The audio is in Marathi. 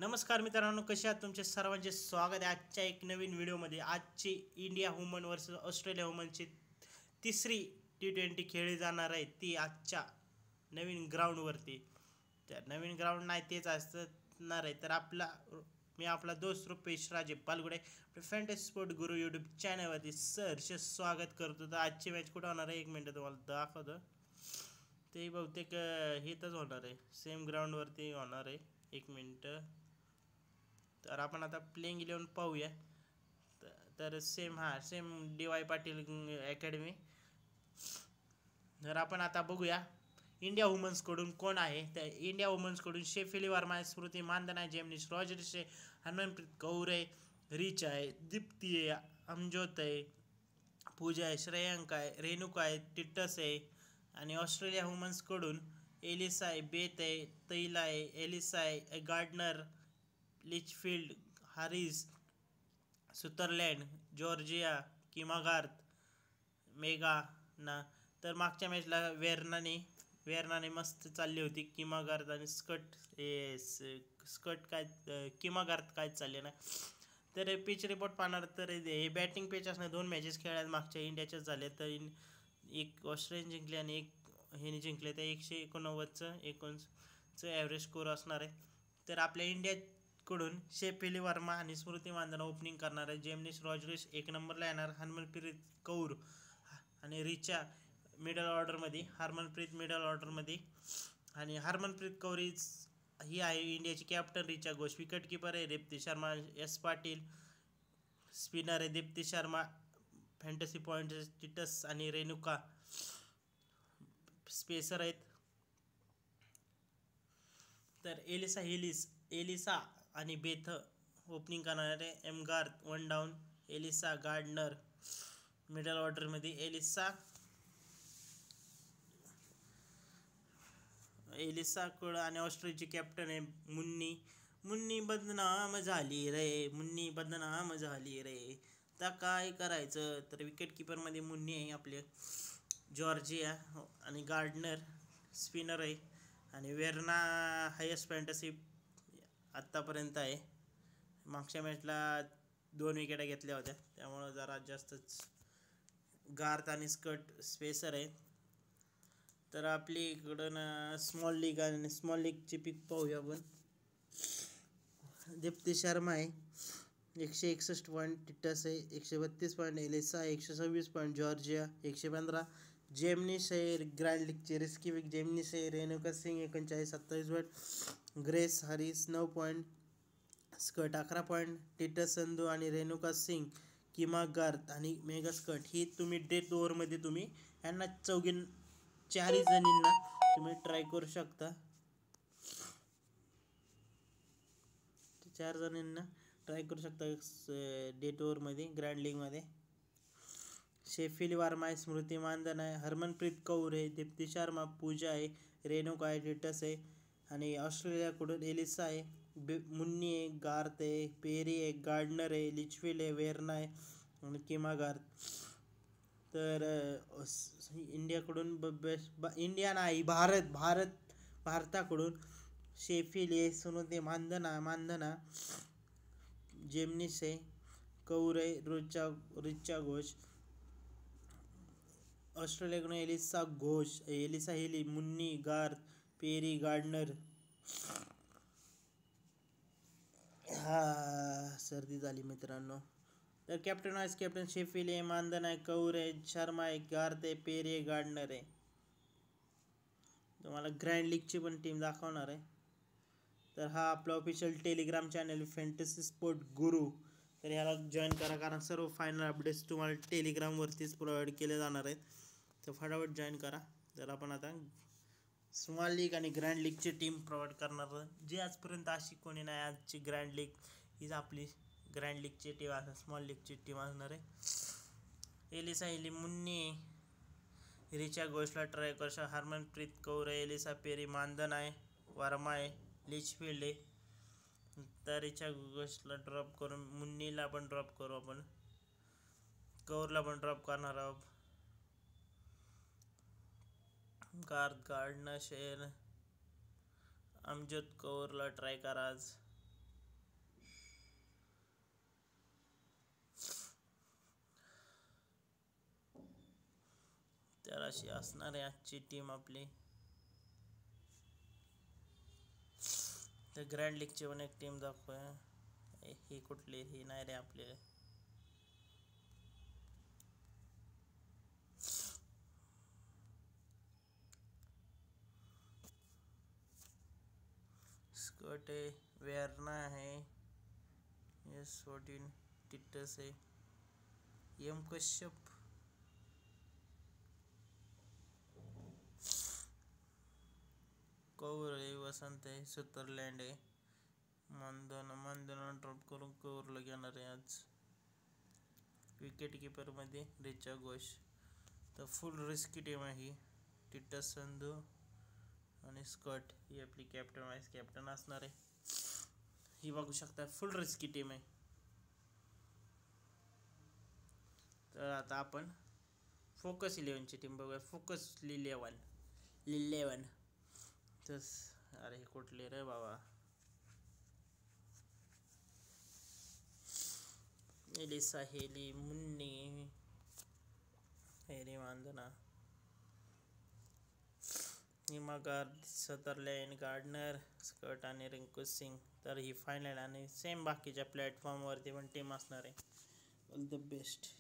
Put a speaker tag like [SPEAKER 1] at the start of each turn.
[SPEAKER 1] नमस्कार मित्रांनो, कसे आहात? तुमचे सर्वांचे स्वागत आहे आजच्या एक नवीन व्हिडिओमध्ये. आजची इंडिया वुमन वर्सेस ऑस्ट्रेलिया वुमनची तिसरी T20 खेळली जाणार आहे, ती आजच्या नवीन ग्राउंडवरती. त्या नवीन ग्राउंड नाही तेच असणार आहे. तर मी आपला दोस्त रुपेश राजे पालगुडे फॅन्टसी स्पोर्ट गुरु यूट्यूब चॅनलवरती सहर्ष स्वागत करतो. तर आजची मॅच कुठं होणार आहे? एक मिनटं तुम्हाला दाखवतो. ते बहुतेक हेच होणार आहे, सेम ग्राउंडवरती होणार आहे. एक मिनटं. तर आपण आता प्लेइंग 11 पाहूया. तर same D Y Patil academy. तर आपण आता बघूया इंडिया वुमन्सकडून कोण आहे. तर इंडिया वुमन्सकडून शेफिली वर्मा आहे, स्मृती मानधना आहे, जेमनिश रॉजर्स आहे, हरमनप्रीत कौर आहे, रिच आहे, दीप्ती आहे, अमजोत आहे, पूजा आहे, श्रेयांका आहे, रेणुका आहे, टिट्टस आहे. आणि ऑस्ट्रेलिया वुमन्सकडून एलिसा आहे, बेत आहे, तैला आहे, एलिसा आहे, Gardner, Litchfield, Harris, Sutherland, Georgia, Kim Garth, Megan. तर मागच्या मॅचला वेर्नाने मस्त चालली होती. किमागार्थ आणि स्कट काय किमागार्थ काय चालले ना. तर पिच रिपोर्ट पाहणार तर हे बॅटिंग पिच असणार. 2 मॅचेस खेळायला मागच्या इंडियाच्याच झाल्या. तर एक ऑस्ट्रेलियन जिंकले आणि एक हे जिंकले. तर 189चं ॲव्हरेज स्कोर असणार आहे. तर आपल्या इंडियाकडून शेफिली वर्मा आणि स्मृती मानधना ओपनिंग करणार आहे. जेमनिस रॉजरिस एक नंबरला येणार. हरमनप्रीत कौर आणि रिचा हरमनप्रीत मिडल ऑर्डरमध्ये. आणि हरमनप्रीत कौर ही आहे इंडियाची captain. Richa Ghosh wicket keeper आहे. दीप्ती शर्मा एस पाटील स्पिनर आहे. दीप्ती शर्मा फॅन्टसी पॉईंट टिटस आणि रेणुका स्पेसर आहेत. तर एलिसा आणि बेथ ओपनिंग करणार आहे. एमगार्थ 1 डाऊन, एलिसा, गार्डनर मिडल ऑर्डरमध्ये. एलिसाकडं आणि ऑस्ट्रेलियाची कॅप्टन आहे मुन्नी बदनाम झाली रे. तर काय करायचं? तर विकेट कीपरमध्ये मुन्नी आहे आपले. जॉर्जिया आणि गार्डनर स्पिनर आहे. आणि वेर्ना हायस्ट फॅन्टसी आत्तापर्यंत आहे. मागच्या मॅचला 2 विकेटा घेतल्या होत्या, त्यामुळं जरा जास्तच. गार्थ आणि स्कट स्पेसर आहे. तर आपली इकडं स्मॉल लीगची पिक पाहूया आपण. दीप्ती शर्मा आहे 161 पॉईंट, टिटस आहे 132 point, Ellyse 126 point, Georgia 115, Jemimah आहे ग्रँड लीगचे रिस्की विक जेमनिस आहे, Renuka Singh 39-27 point, Grace Harris 9 point, Schutt 11 point, Titas Sandhu आणि रेणुका सिंग, किमा गार्थ आणि मेगा स्कट. ही तुम्ही डेथ ओव्हरमध्ये तुम्ही यांना चारही जणींना तुम्ही ट्राय करू शकता. 4 जणांना ट्राय करू शकता डेट ओव्हरमध्ये ग्रँड लीगमध्ये. शेफिली वर्मा आहे, स्मृती मानधना आहे, हरमनप्रीत कौर आहे, दीप्ती शर्मा, पूजा आहे, रेणुका आहे, टिटस आहे. आणि ऑस्ट्रेलियाकडून एलिसा आहे, मुन्नी आहे, गार्थ आहे, पेरी आहे, गार्डनर आहे, लिचफील्ड आहे, वेर्ना आहे आणि किमा गार्थ. तर इंडियाकडून इंडिया नाही भारताकडून शेफिली, सुनते मानधना, जेमनिस आहे, कौर आहे, रिचा घोष. ऑस्ट्रेलियाकडून Alyssa Healy, Mooney, Garth, Perry, Gardner. सर्दी झाली मित्रांनो. तर कॅप्टन वाईस कॅप्टन शेफिली आहे, मानधना आहे, कौर आहे, शर्मा आहे, गार्थ आहे, पेरी आहे, गार्डनर आहे. तुम्हाला ग्रँड लीगची पण टीम दाखवणार आहे. तर हा आपला official Telegram channel fantasy sport गुरु. तर ह्याला जॉईन करा, कारण सर्व फायनल अपडेट्स तुम्हाला टेलिग्रामवरतीच प्रोव्हाइड केले जाणार आहेत. तर फटाफट जॉईन करा. तर आपण आता स्मॉल लीग आणि ग्रँड लीगची टीम प्रोव्हाइड करणार, जी आजपर्यंत अशी कोणी नाही. आजची ग्रँड लीग हीच आपली ग्रँड लीगची टीम असणार, स्मॉल लीगची टीम असणार आहे. एलिसा हेली, मुन्नी, रिचा घोषला ट्राय करशा, हरमनप्रीत कौर आहे, एलिसा पेरी, मानधन आहे, वर्मा आहे, लिचफील्ड आहे. तर रिचा घोषला ड्रॉप करून मुन्नीला पण ड्रॉप करू आपण, कौरला पण ड्रॉप करणार आहोत. गार्डनर शेर अमजद कौरला ट्राय करा आज. तर अशी असणार आहे आजची टीम आपली. तर ग्रँड लीगची पण एक टीम दाखवूया. ही कुठली, ही नाही रे आपली. स्कर्ट आहे, वेअरना आहे, S14 टिटस आहे, एम कश्यप, कौर आहे, वसंत आहे, सुतरलँड आहे, मानधना ड्रॉप करून कौरला घेणार आहे आज. विकेट किपरमध्ये रिचा घोष. तर फुल रिस्की टीम आहे ही. टिटस संधू आणि स्कॉट ही आपली कॅप्टन वाईस कॅप्टन असणार आहे. ही बघू शकता फुल रिस्की टीम आहे. तर आता आपण फोकस 11ची टीम बघूया. फोकस 11 तर अरे कुठले रे बाबा, एलिसा, हेली, मुन्नी, हेरी मांदना, हिमागार, सदरलँड, गार्डनर, स्कर्ट आणि रिंकू सिंग. तर ही फायनल आणि सेम बाकीच्या प्लॅटफॉर्मवरती पण टीम असणार आहे. All the best.